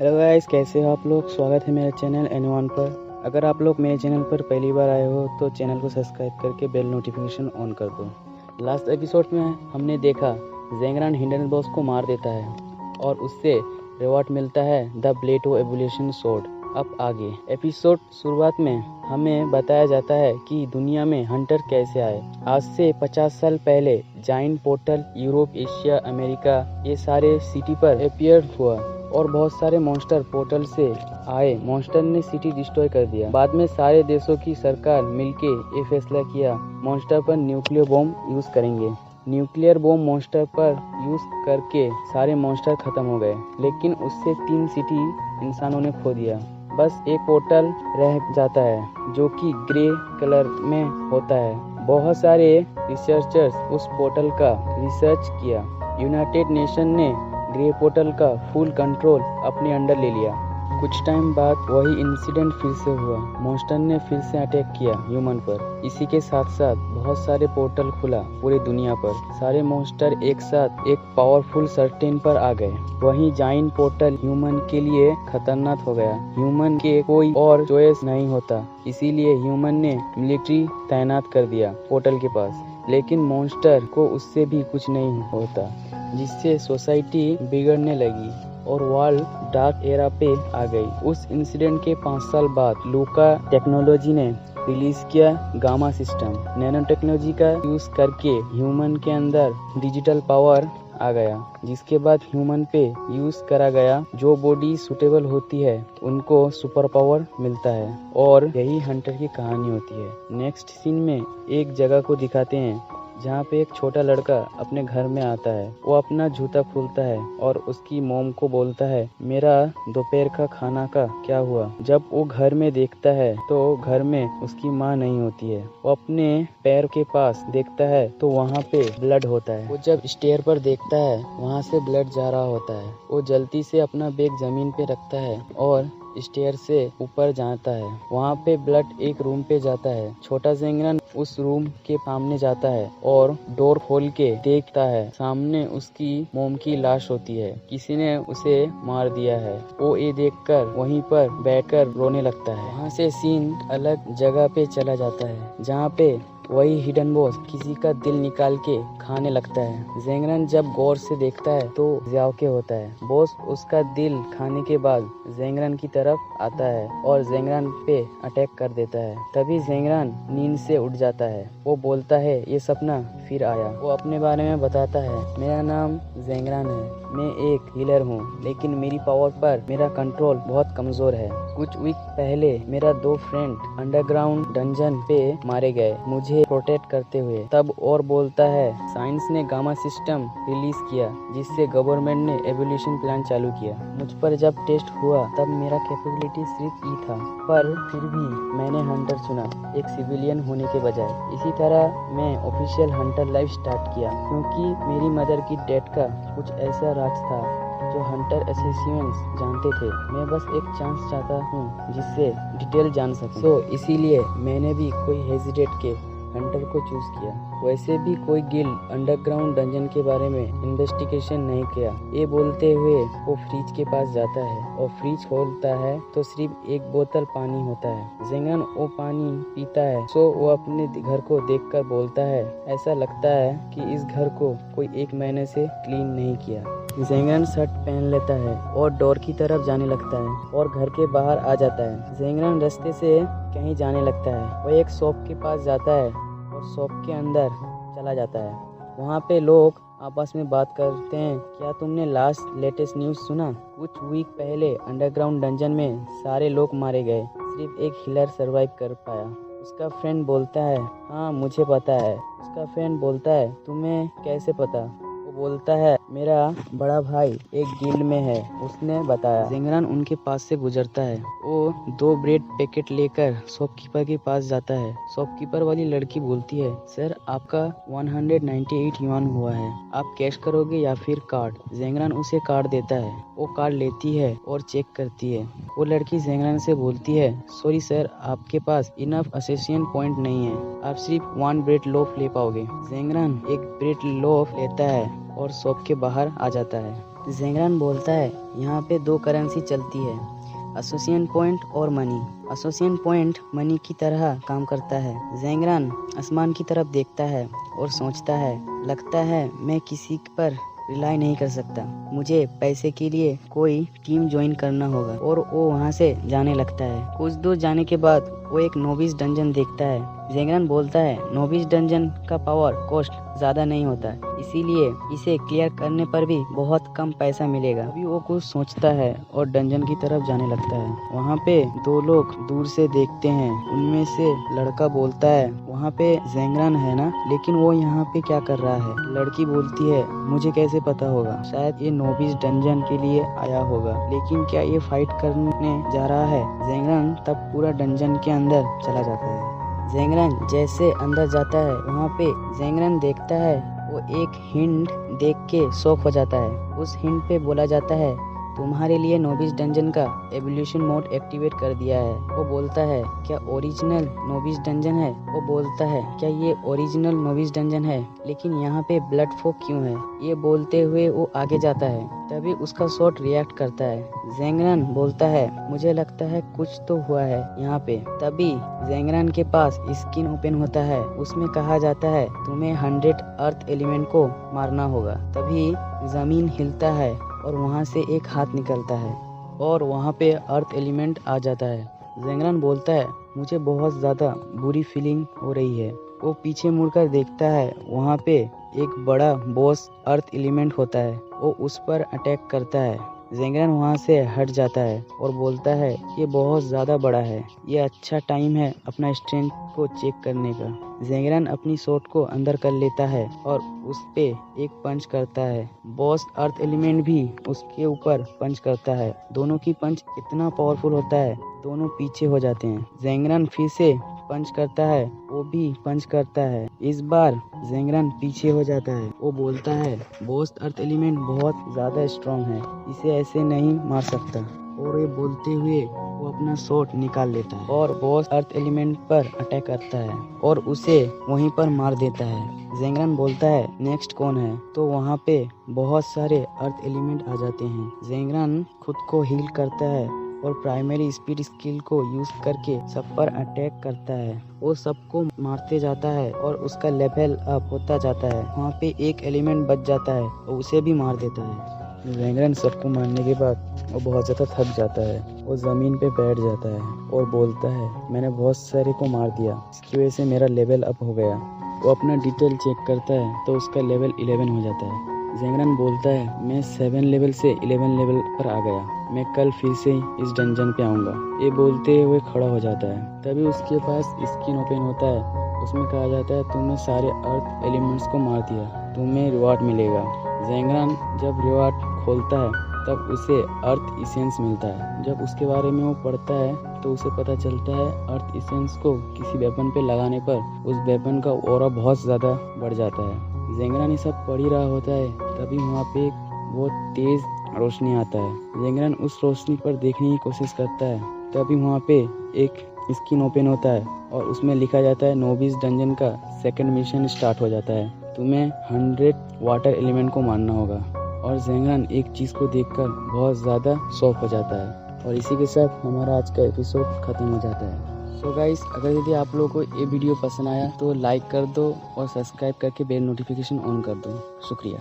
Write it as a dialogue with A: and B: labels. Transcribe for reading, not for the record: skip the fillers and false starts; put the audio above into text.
A: Hello guys, कैसे हो आप लोग। स्वागत है मेरे चैनल N1 पर। अगर आप लोग मेरे चैनल पर पहली बार आए हो तो चैनल को सब्सक्राइब करके बेल नोटिफिकेशन ऑन कर दो। लास्ट एपिसोड में हमने देखा ज़ेंग्रान हिंडनबॉस को मार देता है और उससे रिवॉर्ड मिलता है द ब्लेटो एवोल्यूशन सोर्ड। अब आगे एपिसोड शुरुआत में हमें बताया जाता है कि दुनिया में हंटर कैसे आए। आज से 50 साल पहले giant portal Europe, Asia, America ये सारे सिटी पर अपीयर हुआ और बहुत सारे मॉन्स्टर पोर्टल से आए। मॉन्स्टर ने सिटी डिस्ट्रॉय कर दिया। बाद में सारे देशों की सरकार मिलके ये फैसला किया मॉन्स्टर पर न्यूक्लियर बॉम्ब यूज करेंगे। न्यूक्लियर बॉम्ब मॉन्स्टर पर यूज करके सारे मॉन्स्टर खत्म हो गए, लेकिन उससे 3 सिटी इंसानों ने खो दिया। बस एक पोर्टल रह जाता है जो कि ग्रे कलर में होता है। बहुत सारे रिसर्चर्स उस पोर्टल का रिसर्च किया। यूनाइटेड नेशन ने ग्रे पोर्टल का फुल कंट्रोल अपने अंडर ले लिया। कुछ टाइम बाद वही इंसिडेंट फिर से हुआ। मॉन्स्टर ने फिर से अटैक किया ह्यूमन पर। इसी के साथ साथ बहुत सारे पोर्टल खुला पूरी दुनिया पर। सारे मॉन्स्टर एक साथ एक पावरफुल सर्टेन पर आ गए। वही जाइंट पोर्टल ह्यूमन के लिए खतरनाक हो गया। ह्यूमन के कोई और चॉइस नहीं होता, इसीलिए ह्यूमन ने मिलिट्री तैनात कर दिया पोर्टल के पास। लेकिन मॉन्स्टर को उससे भी कुछ नहीं होता, जिससे सोसाइटी बिगड़ने लगी और वर्ल्ड डार्क एरा पे आ गई। उस इंसिडेंट के 5 साल बाद लूका टेक्नोलॉजी ने रिलीज किया गामा सिस्टम। नैनो टेक्नोलॉजी का यूज करके ह्यूमन के अंदर डिजिटल पावर आ गया, जिसके बाद ह्यूमन पे यूज करा गया। जो बॉडी सुटेबल होती है उनको सुपर पावर मिलता है और यही हंटर की कहानी होती है। नेक्स्ट सीन में एक जगह को दिखाते हैं जहाँ पे एक छोटा लड़का अपने घर में आता है। वो अपना जूता खोलता है और उसकी मॉम को बोलता है, मेरा दोपहर का खाना का क्या हुआ। जब वो घर में देखता है तो घर में उसकी माँ नहीं होती है। वो अपने पैर के पास देखता है तो वहाँ पे ब्लड होता है। वो जब स्टेयर पर देखता है वहाँ से ब्लड जा रहा होता है। वो जल्दी से अपना बैग जमीन पे रखता है और स्टेयर से ऊपर जाता है। वहाँ पे ब्लड एक रूम पे जाता है। छोटा ज़ेंग्रान उस रूम के सामने जाता है और डोर खोल के देखता है। सामने उसकी मोम की लाश होती है। किसी ने उसे मार दिया है। वो ये देखकर वहीं पर बैठकर रोने लगता है। वहाँ से सीन अलग जगह पे चला जाता है जहाँ पे वही हिडन बॉस किसी का दिल निकाल के खाने लगता है। ज़ेंग्रान जब गौर से देखता है तो ज्याओके होता है। बॉस उसका दिल खाने के बाद ज़ेंग्रान की तरफ आता है और ज़ेंग्रान पे अटैक कर देता है। तभी ज़ेंग्रान नींद से उठ जाता है। वो बोलता है ये सपना फिर आया। वो अपने बारे में बताता है, मेरा नाम ज़ेंग्रान है, मैं एक हीलर हूँ, लेकिन मेरी पावर पर मेरा कंट्रोल बहुत कमजोर है। कुछ वीक पहले मेरा 2 फ्रेंड अंडरग्राउंड डंजन पे मारे गए मुझे प्रोटेक्ट करते हुए। तब और बोलता है, साइंस ने गामा सिस्टम रिलीज किया जिससे गवर्नमेंट ने एवोल्यूशन प्लान चालू किया। मुझ पर जब टेस्ट हुआ तब मेरा कैपेबिलिटी सिर्फ ई था, पर फिर भी मैंने हंटर चुना, एक सिविलियन होने के बजाय। इसी तरह मैं ऑफिशियल हंटर लाइफ स्टार्ट किया, क्योंकि मेरी मदर की डेथ का कुछ ऐसा राज था जो हंटर एसोसिएशंस जानते थे। मैं बस एक चांस चाहता हूँ जिससे डिटेल जान सकूं। इसीलिए मैंने भी कोई हेजिटेट के हंटर को चूज किया। वैसे भी कोई गिल्ड अंडरग्राउंड डंजन के बारे में इन्वेस्टिगेशन नहीं किया। ये बोलते हुए वो फ्रिज के पास जाता है और फ्रिज खोलता है तो सिर्फ एक बोतल पानी होता है। ज़ेंग्रान वो पानी पीता है। वो अपने घर को देखकर बोलता है, ऐसा लगता है कि इस घर को कोई 1 महीने से क्लीन नहीं किया। ज़ेंग्रान शर्ट पहन लेता है और डोर की तरफ जाने लगता है और घर के बाहर आ जाता है। ज़ेंग्रान रास्ते से कहीं जाने लगता है। वो एक शॉप के पास जाता है और शॉप के अंदर चला जाता है। वहाँ पे लोग आपस में बात करते हैं, क्या तुमने लास्ट लेटेस्ट न्यूज़ सुना? कुछ वीक पहले अंडरग्राउंड डंजन में सारे लोग मारे गए, सिर्फ एक हीलर सर्वाइव कर पाया। उसका फ्रेंड बोलता है, हाँ मुझे पता है। उसका फ्रेंड बोलता है, तुम्हें कैसे पता? वो बोलता है, मेरा बड़ा भाई एक गिल्ड में है, उसने बताया। ज़ेंग्रान उनके पास से गुजरता है। वो 2 ब्रेड पैकेट लेकर शॉपकीपर के पास जाता है। शॉपकीपर वाली लड़की बोलती है, सर आपका 198 युआन हुआ है, आप कैश करोगे या फिर कार्ड? ज़ेंग्रान उसे कार्ड देता है। वो कार्ड लेती है और चेक करती है। वो लड़की ज़ेंग्रान से बोलती है, सॉरी सर, आपके पास इनफ एसेसियन पॉइंट नहीं है, आप सिर्फ 1 ब्रेड लोफ ले पाओगे। ज़ेंग्रान एक ब्रेड लोफ लेता है और शॉप के बाहर आ जाता है। ज़ेंग्रान बोलता है यहाँ पे 2 करेंसी चलती है, एसोसिएशन पॉइंट और मनी। एसोसिएशन पॉइंट मनी की तरह काम करता है। ज़ेंग्रान आसमान की तरफ देखता है और सोचता है, लगता है मैं किसी पर रिलाई नहीं कर सकता, मुझे पैसे के लिए कोई टीम ज्वाइन करना होगा। और वो वहाँ से जाने लगता है। कुछ दूर जाने के बाद वो एक नोविस डंजन देखता है। ज़ेंग्रान बोलता है नोविस डंजन का पावर कॉस्ट ज़्यादा नहीं होता, इसीलिए इसे क्लियर करने पर भी बहुत कम पैसा मिलेगा। अभी वो कुछ सोचता है और डंजन की तरफ जाने लगता है। वहाँ पे 2 लोग दूर से देखते हैं। उनमें से लड़का बोलता है वहाँ पे ज़ेंग्रान है ना, लेकिन वो यहाँ पे क्या कर रहा है? लड़की बोलती है मुझे कैसे पता होगा, शायद ये नोविस डंजन के लिए आया होगा, लेकिन क्या ये फाइट करने जा रहा है? ज़ेंग्रान तब पूरा डंजन के अंदर चला जाता है। ज़ेंग्रान जैसे अंदर जाता है वहाँ पे ज़ेंग्रान देखता है, वो एक हिंट देख के शॉक हो जाता है। उस हिंट पे बोला जाता है तुम्हारे लिए नोविस डंजन का एवोल्यूशन मोड एक्टिवेट कर दिया है। वो बोलता है क्या ओरिजिनल नोविस डंजन है? वो बोलता है क्या ये ओरिजिनल नोविस डंजन है, लेकिन यहाँ पे ब्लड फॉग क्यों है? ये बोलते हुए वो आगे जाता है। तभी उसका शॉट रिएक्ट करता है। ज़ेंग्रान बोलता है मुझे लगता है कुछ तो हुआ है यहाँ पे। तभी ज़ेंग्रान के पास स्किन ओपन होता है। उसमें कहा जाता है तुम्हें 100 अर्थ एलिमेंट को मारना होगा। तभी जमीन हिलता है और वहाँ से एक हाथ निकलता है और वहाँ पे अर्थ एलिमेंट आ जाता है। ज़ेंग्रान बोलता है मुझे बहुत ज़्यादा बुरी फीलिंग हो रही है। वो पीछे मुड़कर देखता है, वहाँ पे एक बड़ा बॉस अर्थ एलिमेंट होता है। वो उस पर अटैक करता है। ज़ेंग्रान वहाँ से हट जाता है और बोलता है ये बहुत ज़्यादा बड़ा है, ये अच्छा टाइम है अपना स्ट्रेंथ को चेक करने का। ज़ेंग्रान अपनी शॉट को अंदर कर लेता है और उस पे एक पंच करता है। बॉस अर्थ एलिमेंट भी उसके ऊपर पंच करता है। दोनों की पंच इतना पावरफुल होता है, दोनों पीछे हो जाते हैं। ज़ेंग्रान फिर से पंच करता है, वो भी पंच करता है। इस बार ज़ेंग्रान पीछे हो जाता है। वो बोलता है बॉस अर्थ एलिमेंट बहुत ज़्यादा स्ट्रॉन्ग है, इसे ऐसे नहीं मार सकता। और ये बोलते हुए वो अपना शॉट निकाल लेता है और बॉस अर्थ एलिमेंट पर अटैक करता है और उसे वहीं पर मार देता है। ज़ेंग्रान बोलता है नेक्स्ट कौन है? तो वहाँ पे बहुत सारे अर्थ एलिमेंट आ जाते हैं। ज़ेंग्रान खुद को हील करता है और प्राइमरी स्पीड स्किल को यूज करके सब पर अटैक करता है। वो सबको मारते जाता है और उसका लेवल अप होता जाता है। वहाँ पे एक एलिमेंट बच जाता है और उसे भी मार देता है। ज़ेंग्रान सबको मारने के बाद वो बहुत ज़्यादा थक जाता है। वो ज़मीन पे बैठ जाता है और बोलता है मैंने बहुत सारे को मार दिया, इसकी वजह से मेरा लेवल अप हो गया। वो अपना डिटेल चेक करता है तो उसका लेवल 11 हो जाता है। ज़ेंग्रान बोलता है मैं 7 लेवल से 11 लेवल पर आ गया, मैं कल फिर से इस डंजन पे आऊँगा। ये बोलते हुए खड़ा हो जाता है। तभी उसके पास स्किन ओपन होता है। उसमें कहा जाता है तुमने सारे अर्थ एलिमेंट्स को मार दिया, तुम्हें रिवार्ड मिलेगा। ज़ेंग्रान जब रिवार्ड खोलता है तब उसे अर्थ इसेंस मिलता है। जब उसके बारे में वो पढ़ता है तो उसे पता चलता है अर्थ इसेंस को किसी वेपन पे लगाने पर उस वेपन का ऑरा बहुत ज़्यादा बढ़ जाता है। ज़ेंग्रान ये सब पढ़ ही रहा होता है, तभी वहाँ पे एक बहुत तेज़ रोशनी आता है। ज़ेंग्रान उस रोशनी पर देखने की कोशिश करता है। तभी वहाँ पे एक स्क्रीन ओपन होता है और उसमें लिखा जाता है नोविस डंजन का सेकंड मिशन स्टार्ट हो जाता है, तुम्हें 100 वाटर एलिमेंट को मारना होगा। और ज़ेंग्रान एक चीज़ को देखकर बहुत ज़्यादा शॉक हो जाता है। और इसी के साथ हमारा आज का एपिसोड ख़त्म हो जाता है। सो गाइस, अगर यदि आप लोगों को ये वीडियो पसंद आया तो लाइक कर दो और सब्सक्राइब करके बेल नोटिफिकेशन ऑन कर दो। शुक्रिया।